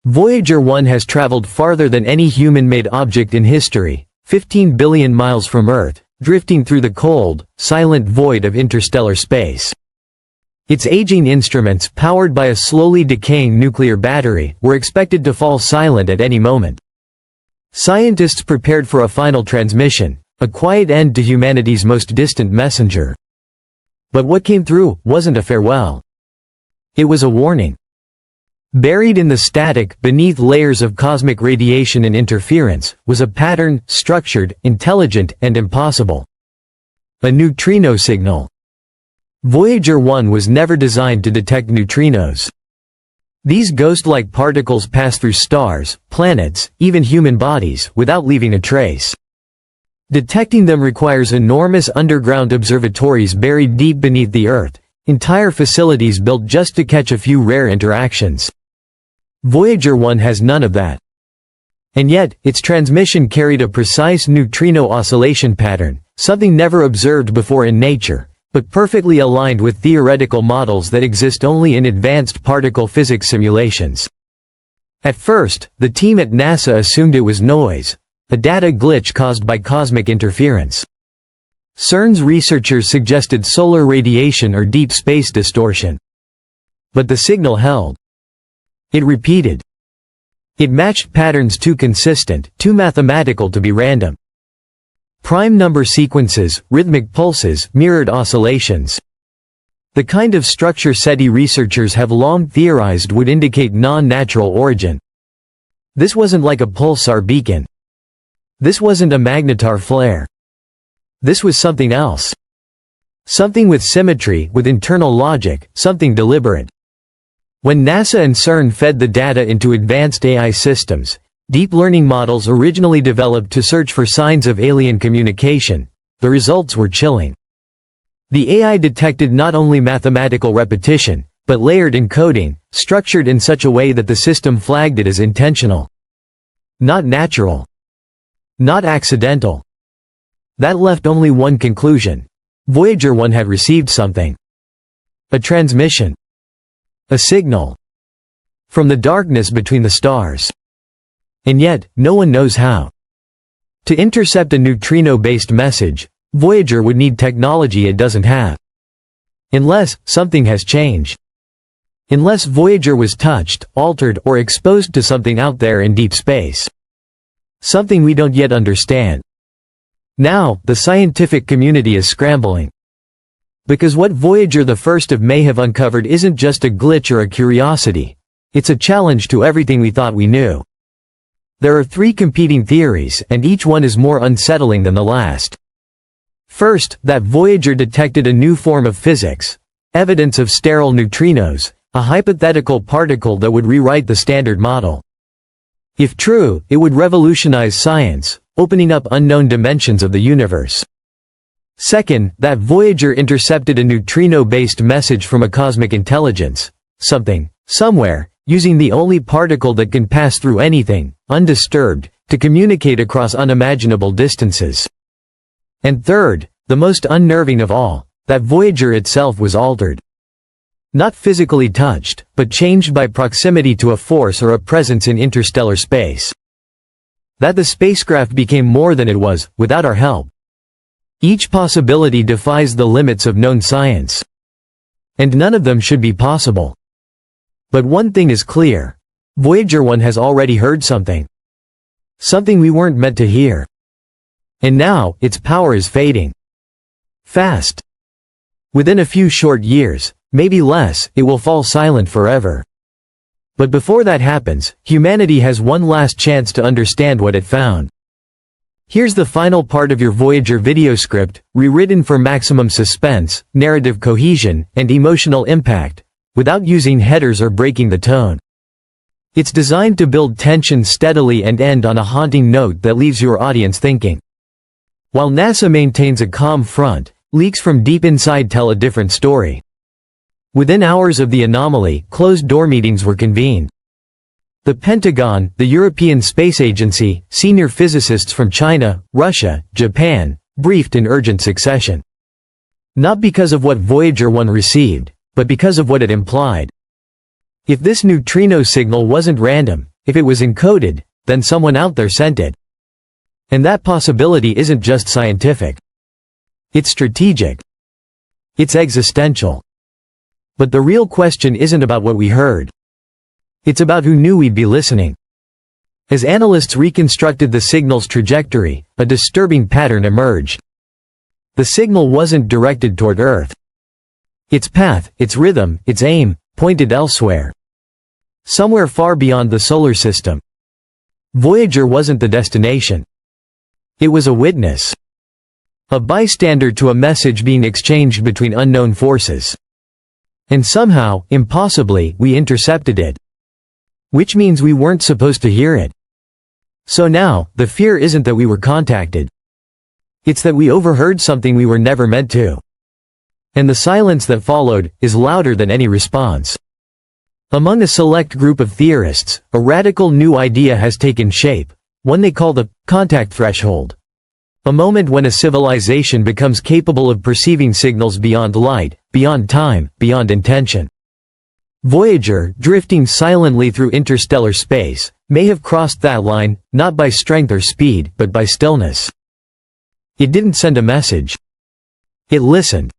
Voyager 1 has traveled farther than any human-made object in history, 15 billion miles from Earth, drifting through the cold, silent void of interstellar space. Its aging instruments, powered by a slowly decaying nuclear battery, were expected to fall silent at any moment. Scientists prepared for a final transmission, a quiet end to humanity's most distant messenger. But what came through wasn't a farewell. It was a warning. Buried in the static, beneath layers of cosmic radiation and interference, was a pattern, structured, intelligent, and impossible. A neutrino signal. Voyager 1 was never designed to detect neutrinos. These ghost-like particles pass through stars, planets, even human bodies, without leaving a trace. Detecting them requires enormous underground observatories buried deep beneath the Earth, entire facilities built just to catch a few rare interactions. Voyager 1 has none of that. And yet, its transmission carried a precise neutrino oscillation pattern, something never observed before in nature, but perfectly aligned with theoretical models that exist only in advanced particle physics simulations. At first, the team at NASA assumed it was noise, a data glitch caused by cosmic interference. CERN's researchers suggested solar radiation or deep space distortion. But the signal held. It repeated. It matched patterns too consistent, too mathematical to be random. Prime number sequences, rhythmic pulses, mirrored oscillations. The kind of structure SETI researchers have long theorized would indicate non-natural origin. This wasn't like a pulsar beacon. This wasn't a magnetar flare. This was something else. Something with symmetry, with internal logic, something deliberate. When NASA and CERN fed the data into advanced AI systems, deep learning models originally developed to search for signs of alien communication, the results were chilling. The AI detected not only mathematical repetition, but layered encoding, structured in such a way that the system flagged it as intentional. Not natural. Not accidental. That left only one conclusion. Voyager 1 had received something. A transmission. A signal. From the darkness between the stars. And yet, no one knows how. To intercept a neutrino-based message, Voyager would need technology it doesn't have. Unless something has changed. Unless Voyager was touched, altered, or exposed to something out there in deep space. Something we don't yet understand. Now, the scientific community is scrambling. Because what Voyager the 1st of May have uncovered isn't just a glitch or a curiosity. It's a challenge to everything we thought we knew. There are 3 competing theories, and each one is more unsettling than the last. First, that Voyager detected a new form of physics, evidence of sterile neutrinos, a hypothetical particle that would rewrite the standard model. If true, it would revolutionize science, opening up unknown dimensions of the universe. Second, that Voyager intercepted a neutrino-based message from a cosmic intelligence, something, somewhere, using the only particle that can pass through anything, undisturbed, to communicate across unimaginable distances. And third, the most unnerving of all, that Voyager itself was altered. Not physically touched, but changed by proximity to a force or a presence in interstellar space. That the spacecraft became more than it was, without our help. Each possibility defies the limits of known science. And none of them should be possible. But one thing is clear. Voyager 1 has already heard something. Something we weren't meant to hear. And now, its power is fading. Fast. Within a few short years, maybe less, it will fall silent forever. But before that happens, humanity has one last chance to understand what it found. Here's the final part of your Voyager video script, rewritten for maximum suspense, narrative cohesion, and emotional impact, without using headers or breaking the tone. It's designed to build tension steadily and end on a haunting note that leaves your audience thinking. While NASA maintains a calm front, leaks from deep inside tell a different story. Within hours of the anomaly, closed-door meetings were convened. The Pentagon, the European Space Agency, senior physicists from China, Russia, Japan, briefed in urgent succession. Not because of what Voyager 1 received, but because of what it implied. If this neutrino signal wasn't random, If it was encoded, then someone out there sent it. And that possibility isn't just scientific. It's strategic. It's existential. But the real question isn't about what we heard. It's about who knew we'd be listening. As analysts reconstructed the signal's trajectory, a disturbing pattern emerged. The signal wasn't directed toward Earth. Its path, its rhythm, its aim, pointed elsewhere. Somewhere far beyond the solar system. Voyager wasn't the destination. It was a witness. A bystander to a message being exchanged between unknown forces. And somehow, impossibly, we intercepted it. Which means we weren't supposed to hear it. So now, the fear isn't that we were contacted. It's that we overheard something we were never meant to. And the silence that followed is louder than any response. Among a select group of theorists, a radical new idea has taken shape, one they call the contact threshold. A moment when a civilization becomes capable of perceiving signals beyond light, beyond time, beyond intention. Voyager, drifting silently through interstellar space, may have crossed that line, not by strength or speed, but by stillness. It didn't send a message. It listened.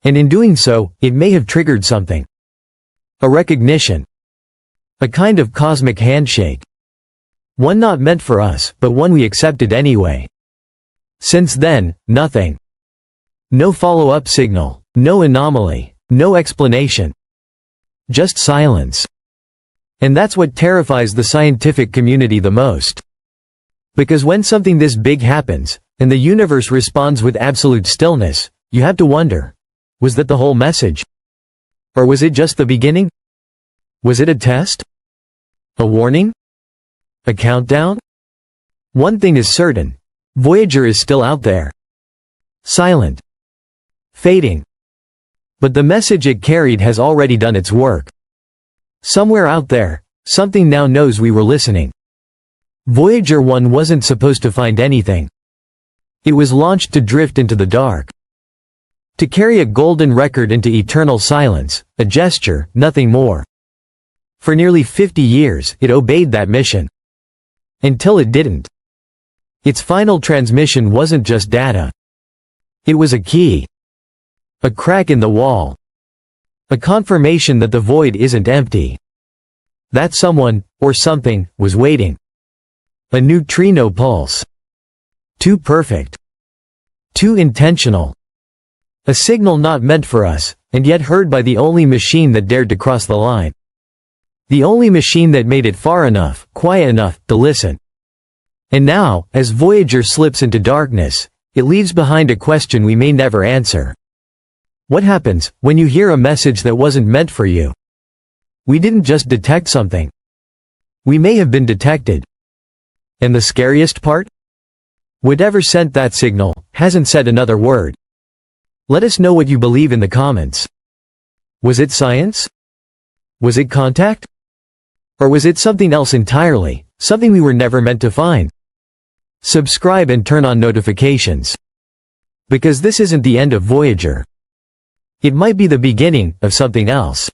And in doing so, it may have triggered something. A recognition. A kind of cosmic handshake. One not meant for us, but one we accepted anyway. Since then, nothing. No follow-up signal, no anomaly, no explanation. Just silence. And that's what terrifies the scientific community the most. Because when something this big happens, and the universe responds with absolute stillness, you have to wonder, was that the whole message? Or was it just the beginning? Was it a test? A warning? A countdown? One thing is certain. Voyager is still out there. Silent. Fading. But the message it carried has already done its work. Somewhere out there, something now knows we were listening. Voyager 1 wasn't supposed to find anything. It was launched to drift into the dark. To carry a golden record into eternal silence, a gesture, nothing more. For nearly 50 years, it obeyed that mission. Until it didn't. Its final transmission wasn't just data. It was a key. A crack in the wall. A confirmation that the void isn't empty. That someone, or something, was waiting. A neutrino pulse. Too perfect. Too intentional. A signal not meant for us, and yet heard by the only machine that dared to cross the line. The only machine that made it far enough, quiet enough, to listen. And now, as Voyager slips into darkness, it leaves behind a question we may never answer. What happens when you hear a message that wasn't meant for you? We didn't just detect something. We may have been detected. And the scariest part? Whatever sent that signal hasn't said another word. Let us know what you believe in the comments. Was it science? Was it contact? Or was it something else entirely, something we were never meant to find? Subscribe and turn on notifications. Because this isn't the end of Voyager. It might be the beginning of something else.